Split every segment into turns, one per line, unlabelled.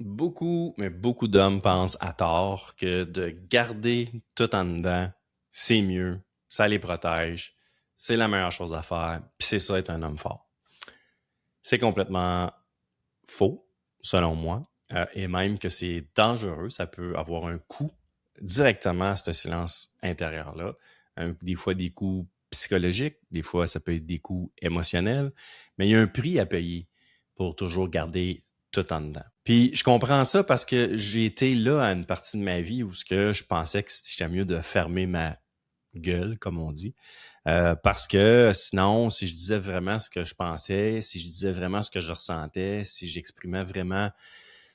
Beaucoup, mais beaucoup d'hommes pensent à tort que de garder tout en dedans, c'est mieux, ça les protège, c'est la meilleure chose à faire, puis c'est ça être un homme fort. C'est complètement faux, selon moi, et même que c'est dangereux, ça peut avoir un coût directement à ce silence intérieur-là. Des fois des coûts psychologiques, des fois ça peut être des coûts émotionnels, mais il y a un prix à payer pour toujours garder tout en dedans. Puis je comprends ça parce que j'ai été là à une partie de ma vie où ce que je pensais que c'était mieux de fermer ma gueule, comme on dit. Parce que sinon, si je disais vraiment ce que je pensais, si je disais vraiment ce que je ressentais, si j'exprimais vraiment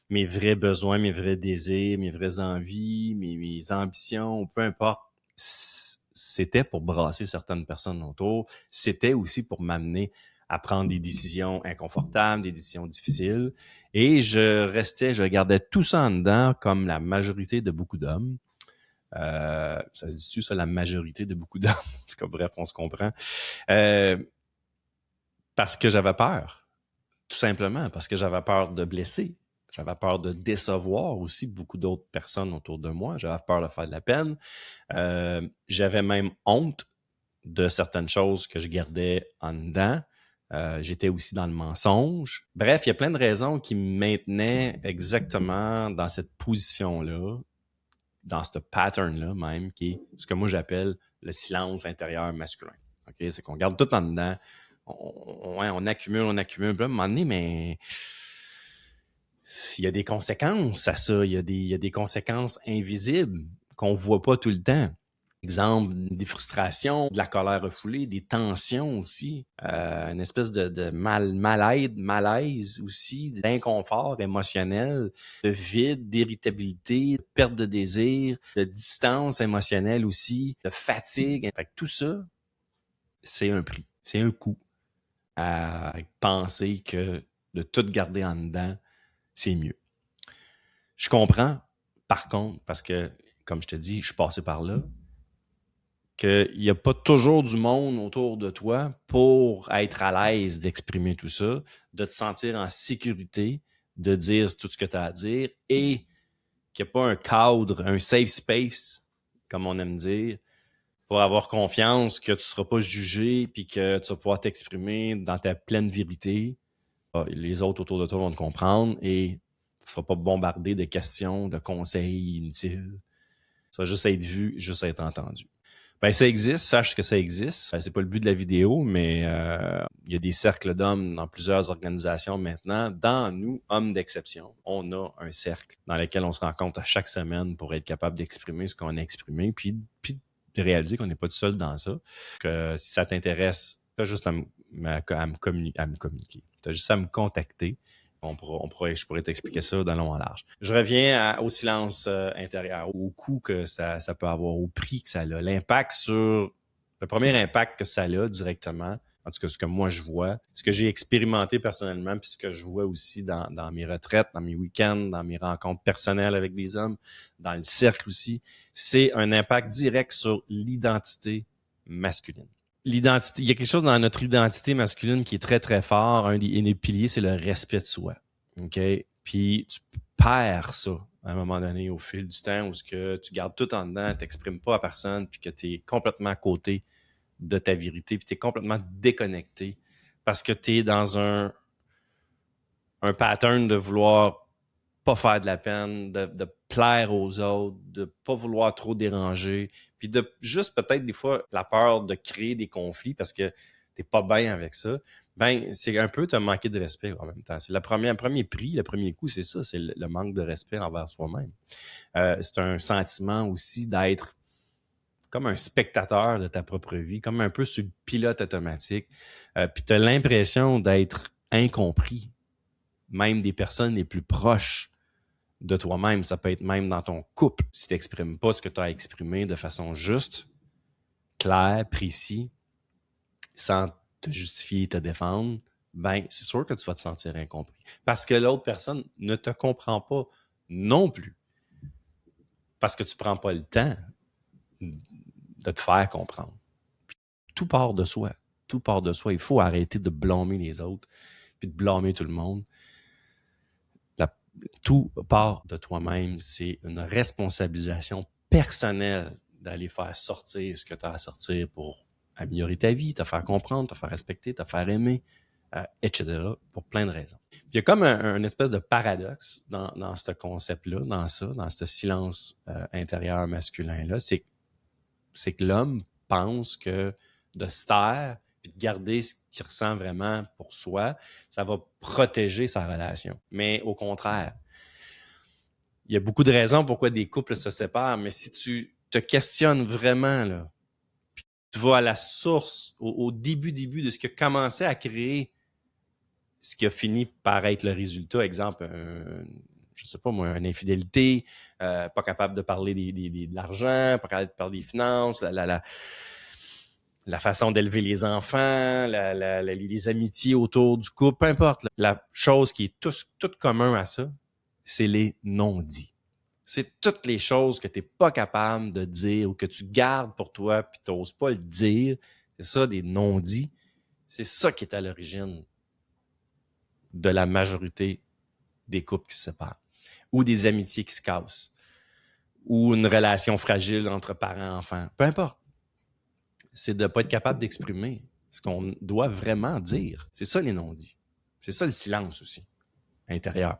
mes vrais besoins, mes vrais désirs, mes vraies envies, mes ambitions, peu importe, c'était pour brasser certaines personnes autour. C'était aussi pour m'amener à prendre des décisions inconfortables, des décisions difficiles. Et je gardais tout ça en dedans comme la majorité de beaucoup d'hommes. Ça se dit-tu, ça, la majorité de beaucoup d'hommes? En tout cas, bref, on se comprend. Euh, Parce que j'avais peur, tout simplement, parce que j'avais peur de blesser. J'avais peur de décevoir aussi beaucoup d'autres personnes autour de moi. J'avais peur de faire de la peine. J'avais même honte de certaines choses que je gardais en dedans. J'étais aussi dans le mensonge. Bref, il y a plein de raisons qui me maintenaient exactement dans cette position-là, dans ce pattern-là même, qui est ce que moi j'appelle le silence intérieur masculin. Okay? C'est qu'on garde tout en dedans, on accumule, puis à un moment donné, mais il y a des conséquences à ça, il y a des conséquences invisibles qu'on voit pas tout le temps. Exemple, des frustrations, de la colère refoulée, des tensions aussi, une espèce de malaise aussi, d'inconfort émotionnel, de vide, d'irritabilité, de perte de désir, de distance émotionnelle aussi, de fatigue. Fait que tout ça, c'est un prix, c'est un coût à penser que de tout garder en dedans, c'est mieux. Je comprends, par contre, parce que, comme je te dis, je suis passé par là, qu'il n'y a pas toujours du monde autour de toi pour être à l'aise d'exprimer tout ça, de te sentir en sécurité, de dire tout ce que tu as à dire et qu'il n'y a pas un cadre, un safe space, comme on aime dire, pour avoir confiance que tu ne seras pas jugé puis que tu vas pouvoir t'exprimer dans ta pleine vérité. Les autres autour de toi vont te comprendre et tu ne seras pas bombardé de questions, de conseils inutiles. Ça va juste être vu, juste être entendu. Ben, ça existe, sache que ça existe. C'est pas le but de la vidéo, mais il y a des cercles d'hommes dans plusieurs organisations maintenant. Dans nous, hommes d'exception, on a un cercle dans lequel on se rencontre à chaque semaine pour être capable d'exprimer ce qu'on a exprimé, puis de réaliser qu'on n'est pas tout seul dans ça. Que si ça t'intéresse, t'as juste à me communiquer. T'as juste à me contacter. Je pourrais t'expliquer ça de long en large. Je reviens au silence intérieur, au coût que ça peut avoir, au prix que ça a, l'impact sur... Le premier impact que ça a directement, en tout cas ce que moi je vois, ce que j'ai expérimenté personnellement, puis ce que je vois aussi dans mes retraites, dans mes week-ends, dans mes rencontres personnelles avec des hommes, dans le cercle aussi, c'est un impact direct sur l'identité masculine. L'identité, il y a quelque chose dans notre identité masculine qui est très, très fort. Un des piliers, c'est le respect de soi. OK? Puis tu perds ça à un moment donné au fil du temps où ce que tu gardes tout en dedans, tu n'exprimes pas à personne, puis que tu es complètement à côté de ta vérité, puis tu es complètement déconnecté parce que tu es dans un pattern de vouloir pas faire de la peine, de plaire aux autres, de pas vouloir trop déranger, puis de juste peut-être des fois la peur de créer des conflits parce que t'es pas bien avec ça, ben c'est un peu te manquer de respect en même temps. C'est le premier prix, le premier coup, c'est ça, c'est le manque de respect envers soi-même. C'est un sentiment aussi d'être comme un spectateur de ta propre vie, comme un peu sur le pilote automatique, puis t'as l'impression d'être incompris, même des personnes les plus proches de toi-même. Ça peut être même dans ton couple. Si tu n'exprimes pas ce que tu as exprimé de façon juste, claire, précis, sans te justifier et te défendre, ben c'est sûr que tu vas te sentir incompris. Parce que l'autre personne ne te comprend pas non plus. Parce que tu ne prends pas le temps de te faire comprendre. Puis, tout part de soi. Tout part de soi. Il faut arrêter de blâmer les autres puis de blâmer tout le monde. Tout part de toi-même. C'est une responsabilisation personnelle d'aller faire sortir ce que tu as à sortir pour améliorer ta vie, te faire comprendre, te faire respecter, te faire aimer, etc., pour plein de raisons. Puis il y a comme un espèce de paradoxe dans ce concept-là, dans ce silence intérieur masculin-là, c'est que l'homme pense que de se taire puis de garder ce qu'il ressent vraiment pour soi, ça va protéger sa relation. Mais au contraire, il y a beaucoup de raisons pourquoi des couples se séparent, mais si tu te questionnes vraiment, là, puis tu vas à la source, au début de ce qui a commencé à créer ce qui a fini par être le résultat, exemple, je sais pas moi, une infidélité, pas capable de parler de l'argent, pas capable de parler des finances, la façon d'élever les enfants, les amitiés autour du couple, peu importe. La chose qui est tout commun à ça, c'est les non-dits. C'est toutes les choses que tu n'es pas capable de dire ou que tu gardes pour toi puis tu n'oses pas le dire. C'est ça, des non-dits. C'est ça qui est à l'origine de la majorité des couples qui se séparent ou des amitiés qui se cassent ou une relation fragile entre parents-enfants. Peu importe. C'est de ne pas être capable d'exprimer ce qu'on doit vraiment dire. C'est ça les non-dits. C'est ça le silence aussi, intérieur.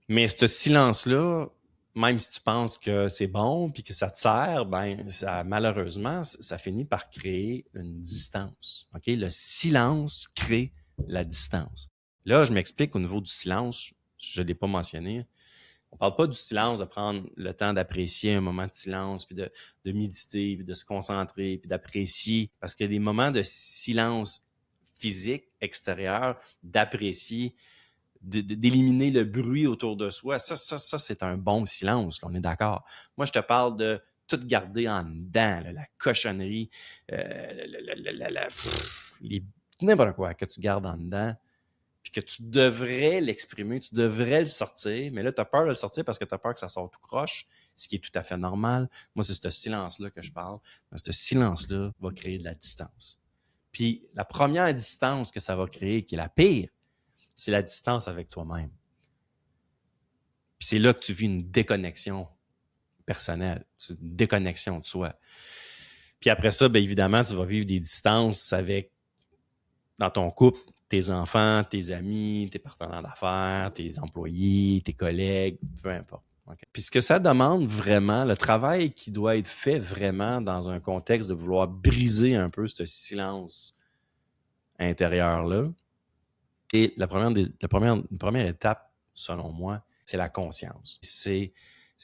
Mais ce silence-là, même si tu penses que c'est bon puis que ça te sert, ben ça, malheureusement, ça finit par créer une distance. OK? Le silence crée la distance. Là, je m'explique au niveau du silence, je ne l'ai pas mentionné. On parle pas du silence, de prendre le temps d'apprécier un moment de silence, puis de méditer, puis de se concentrer, puis d'apprécier. Parce qu'il y a des moments de silence physique, extérieur, d'apprécier, d'éliminer le bruit autour de soi. Ça, c'est un bon silence, là, on est d'accord. Moi, je te parle de tout garder en dedans, là, la cochonnerie, n'importe quoi que tu gardes en dedans, puis que tu devrais l'exprimer, tu devrais le sortir, mais là, tu as peur de le sortir parce que tu as peur que ça sorte tout croche, ce qui est tout à fait normal. Moi, c'est ce silence-là que je parle. Ce silence-là va créer de la distance. Puis la première distance que ça va créer, qui est la pire, c'est la distance avec toi-même. Puis c'est là que tu vis une déconnexion personnelle, une déconnexion de soi. Puis après ça, bien évidemment, tu vas vivre des distances avec, dans ton couple, tes enfants, tes amis, tes partenaires d'affaires, tes employés, tes collègues, peu importe. Okay. Puis ce que ça demande vraiment, le travail qui doit être fait vraiment dans un contexte de vouloir briser un peu ce silence intérieur-là, et la première étape, selon moi, c'est la conscience. C'est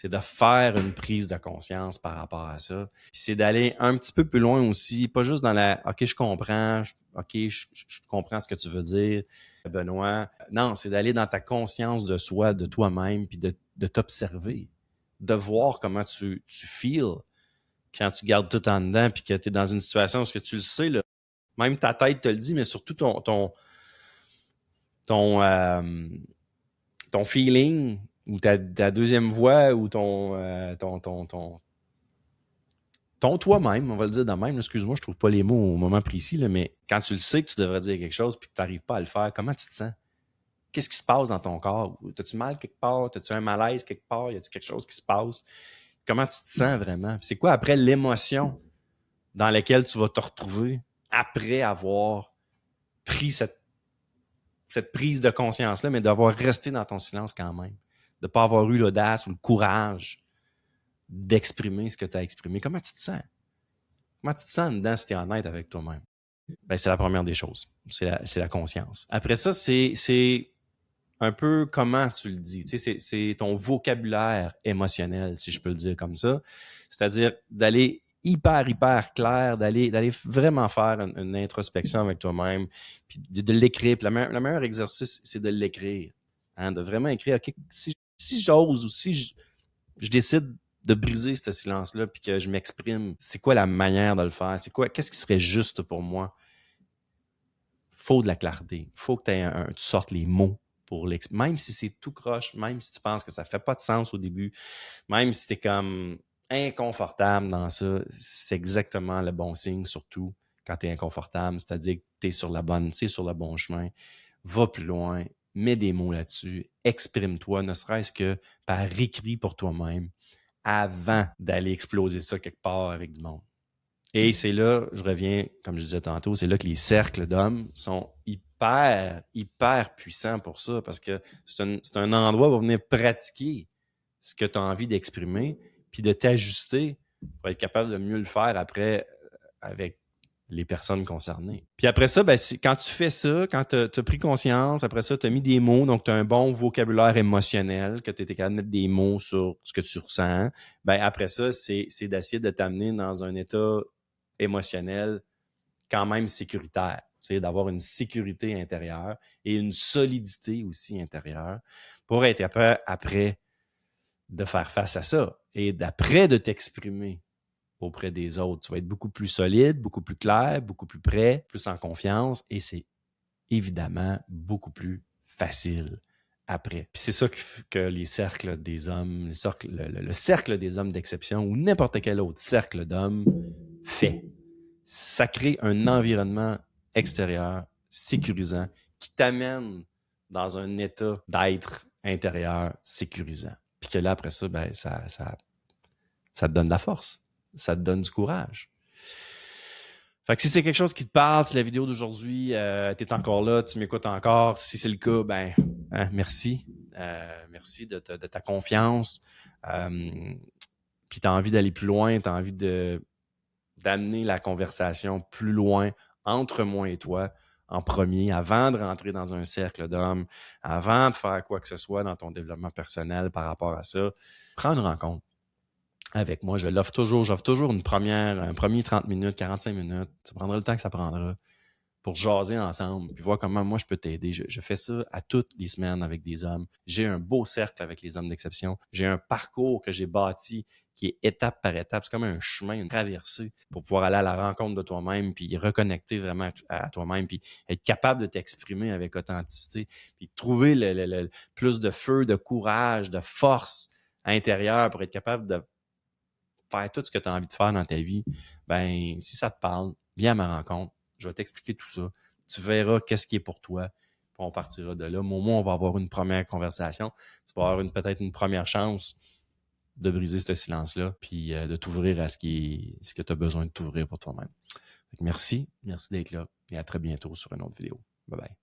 de faire une prise de conscience par rapport à ça. Puis c'est d'aller un petit peu plus loin aussi, pas juste dans la « OK, je comprends, je comprends ce que tu veux dire, Benoît ». Non, c'est d'aller dans ta conscience de soi, de toi-même, puis de t'observer, de voir comment tu feels quand tu gardes tout en dedans, puis que tu es dans une situation où tu le sais, là, même ta tête te le dit, mais surtout ton feeling ou ta deuxième voix ou ton toi-même, on va le dire de même. Excuse-moi, je trouve pas les mots au moment précis, là, mais quand tu le sais que tu devrais dire quelque chose puis que tu n'arrives pas à le faire, comment tu te sens? Qu'est-ce qui se passe dans ton corps? T'as-tu mal quelque part? T'as-tu un malaise quelque part? Y a-t-il quelque chose qui se passe? Comment tu te sens vraiment? Puis c'est quoi après l'émotion dans laquelle tu vas te retrouver après avoir pris cette prise de conscience-là, mais d'avoir resté dans ton silence quand même. De ne pas avoir eu l'audace ou le courage d'exprimer ce que tu as exprimé. Comment tu te sens? Comment tu te sens dedans si tu es honnête avec toi-même? Ben, c'est la première des choses. C'est la conscience. Après ça, c'est un peu comment tu le dis. Tu sais, c'est ton vocabulaire émotionnel, si je peux le dire comme ça. C'est-à-dire d'aller hyper clair, d'aller vraiment faire une introspection avec toi-même, puis de l'écrire. Puis le meilleur exercice, c'est de l'écrire. Hein, de vraiment écrire, OK, si j'ose ou si je décide de briser ce silence-là puis que je m'exprime, c'est quoi la manière de le faire? Qu'est-ce qui serait juste pour moi? Faut de la clarté. Faut que tu sortes les mots pour l'exprimer. Même si c'est tout croche, même si tu penses que ça fait pas de sens au début, même si tu es comme inconfortable dans ça, c'est exactement le bon signe, surtout quand tu es inconfortable. C'est-à-dire que tu es sur le bon chemin. Va plus loin. mets des mots là-dessus, exprime-toi, ne serait-ce que par écrit pour toi-même, avant d'aller exploser ça quelque part avec du monde. Et c'est là, je reviens, comme je disais tantôt, c'est là que les cercles d'hommes sont hyper puissants pour ça, parce que c'est un endroit où venir pratiquer ce que tu as envie d'exprimer, puis de t'ajuster pour être capable de mieux le faire après avec les personnes concernées. Puis après ça, ben, quand tu fais ça, quand tu as pris conscience, après ça, tu as mis des mots, donc tu as un bon vocabulaire émotionnel, que tu étais capable de mettre des mots sur ce que tu ressens, ben après ça, c'est d'essayer de t'amener dans un état émotionnel quand même sécuritaire, d'avoir une sécurité intérieure et une solidité aussi intérieure pour être capable après de faire face à ça et d'après de t'exprimer auprès des autres. Tu vas être beaucoup plus solide, beaucoup plus clair, beaucoup plus prêt, plus en confiance et c'est évidemment beaucoup plus facile après. Puis c'est ça que les cercles des hommes, le cercle des hommes d'exception ou n'importe quel autre cercle d'hommes fait. Ça crée un environnement extérieur sécurisant qui t'amène dans un état d'être intérieur sécurisant. Puis que là, après ça, ben, ça te donne de la force. Ça te donne du courage. Fait que si c'est quelque chose qui te parle, si la vidéo d'aujourd'hui, tu es encore là, tu m'écoutes encore, si c'est le cas, ben, merci. Merci de ta confiance. Puis tu as envie d'aller plus loin, tu as envie d'amener la conversation plus loin entre moi et toi en premier, avant de rentrer dans un cercle d'hommes, avant de faire quoi que ce soit dans ton développement personnel par rapport à ça. Prends une rencontre avec moi. J'offre toujours un premier 30 minutes, 45 minutes. Ça prendra le temps que ça prendra pour jaser ensemble, puis voir comment moi je peux t'aider. Je fais ça à toutes les semaines avec des hommes. J'ai un beau cercle avec les hommes d'exception. J'ai un parcours que j'ai bâti qui est étape par étape. C'est comme un chemin, une traversée pour pouvoir aller à la rencontre de toi-même, puis reconnecter vraiment à toi-même, puis être capable de t'exprimer avec authenticité, puis trouver le plus de feu, de courage, de force intérieure pour être capable de faire tout ce que tu as envie de faire dans ta vie. Ben, si ça te parle, viens à ma rencontre. Je vais t'expliquer tout ça. Tu verras qu'est-ce qui est pour toi. Puis on partira de là. Mais au moins, on va avoir une première conversation. Tu vas avoir peut-être une première chance de briser ce silence-là, puis de t'ouvrir à ce que tu as besoin de t'ouvrir pour toi-même. Merci d'être là et à très bientôt sur une autre vidéo. Bye bye.